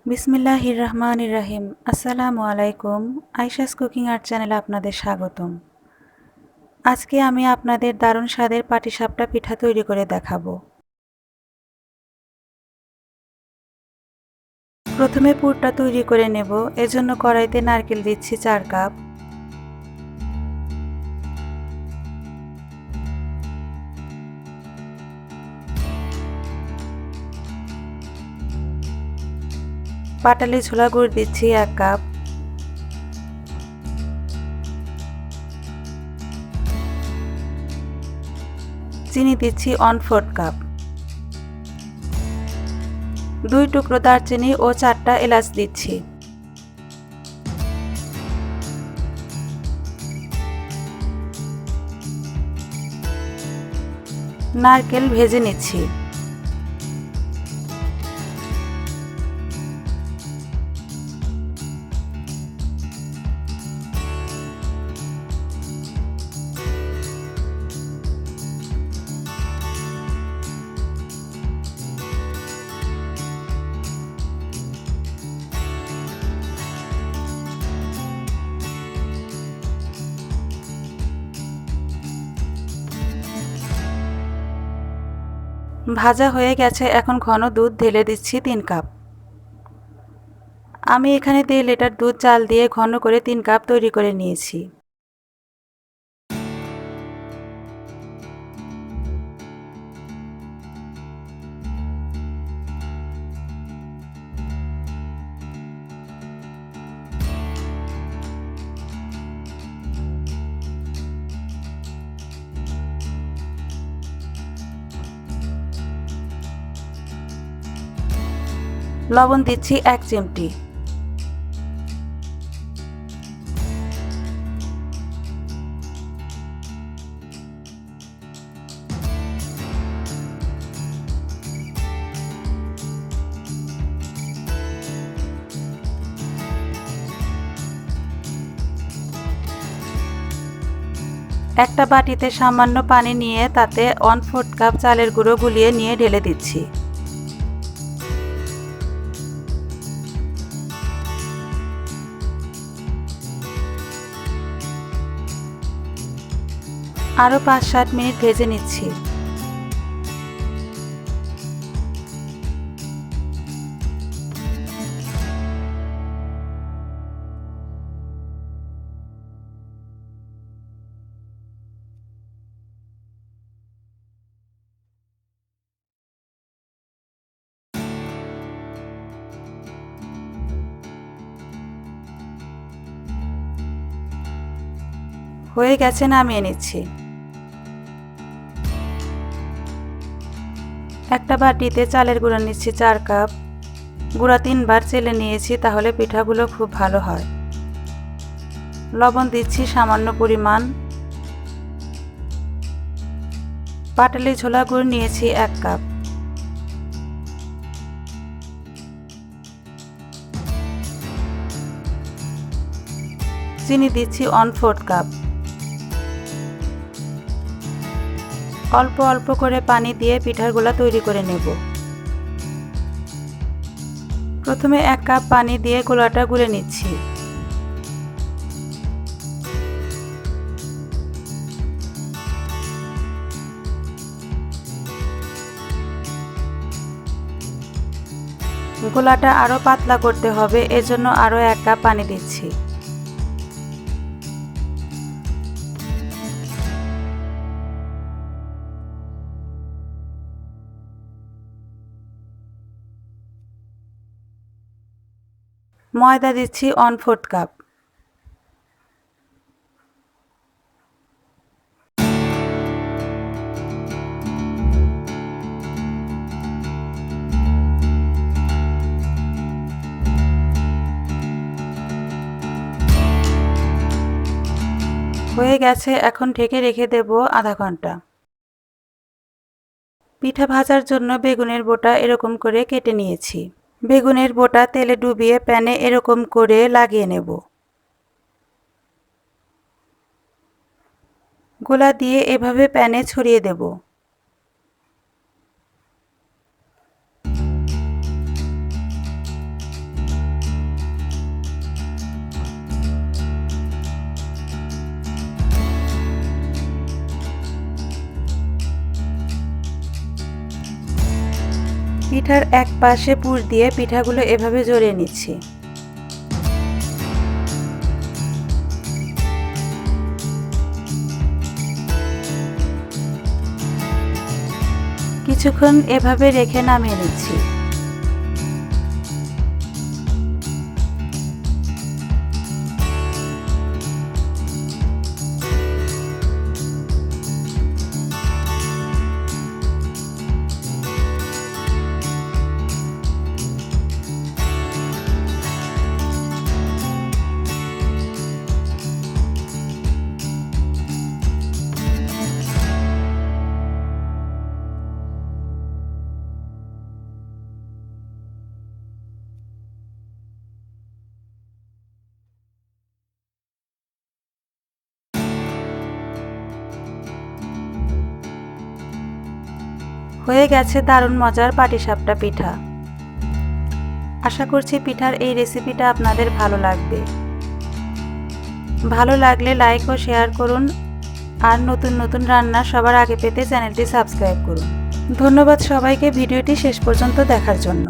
বিসমিল্লাহির রহমানির রহিম। আসসালামু আলাইকুম। আয়শাস কুকিং আর্ট চ্যানেলে আপনাদের স্বাগতম। আজকে আমি আপনাদের দারুণ স্বাদের পাটিসাপটা পিঠা তৈরি করে দেখাবো। প্রথমে পুরটা তৈরি করে নেব। এজন্য কড়াইতে নারকেল দিচ্ছি 4 কাপ, পাটালি ছোলা গুড় দিচ্ছি 1 কাপ, চিনি দিচ্ছি 1/4 কাপ, 2 টুকরো দারচিনি ও 4টা এলাচ দিচ্ছি। নারকেল ভেজে নিচ্ছি। ভাজা হয়ে গেছে, এখন ঘন দুধ ঢেলে দিচ্ছি 3 কাপ। আমি এখানে 1.5 লিটার দুধ জাল দিয়ে ঘন করে 3 কাপ তৈরি করে নিয়েছি। লবণ দিচ্ছি 1 চিমটি। একটা বাটিতে সামান্য পানি নিয়ে তাতে 1/4 কাপ চালের গুঁড়ো গুলিয়ে নিয়ে ঢেলে দিচ্ছি। আরও 5-7 মিনিট ভেজে নিচ্ছি। হয়ে গেছে, নামিয়ে নিচ্ছি। একটা বাটিতে চালের গুঁড়া নিচ্ছি 4 কাপ। গুঁড়া 3 বার চেলে নিয়েছি, তাহলে পিঠাগুলো খুব ভালো হয়। লবণ দিচ্ছি সামান্য পরিমাণ। পাটালি ছোলা গুড় নিয়েছি 1 কাপ। চিনি দিচ্ছি 1/4 কাপ। অল্প অল্প করে পানি দিয়ে পিঠার গোলা তৈরি করে নেব। প্রথমে 1 কাপ পানি দিয়ে গোলাটা গুলে নিচ্ছি। গোলাটা আরও পাতলা করতে হবে, এজন্য আরও 1 কাপ পানি দিচ্ছি। ময়দা দিচ্ছি 1/4 কাপ। হয়ে গেছে, এখন ঢেকে রেখে দেব আধা ঘন্টা। পিঠা ভাজার জন্য বেগুনের বোটা এরকম করে কেটে নিয়েছি। বেগুনের বোটা তেলে ডুবিয়ে প্যানে এরকম করে লাগিয়ে নেব। গোলা দিয়ে এভাবে প্যানে ছড়িয়ে দেব। পিঠার এক পাশে পুর দিয়ে পিঠাগুলো এভাবে জড়িয়ে নিচ্ছি। কিছুক্ষণ এভাবে রেখে নামিয়ে নিচ্ছি। হয়ে গেছে দারুণ মজার পাটিসাপটা পিঠা। আশা করছি পিঠার এই রেসিপিটা আপনাদের ভালো লাগবে। ভালো লাগলে লাইক ও শেয়ার করুন, আর নতুন নতুন রান্না সবার আগে পেতে চ্যানেলটি সাবস্ক্রাইব করুন। ধন্যবাদ সবাইকে ভিডিওটি শেষ পর্যন্ত দেখার জন্য।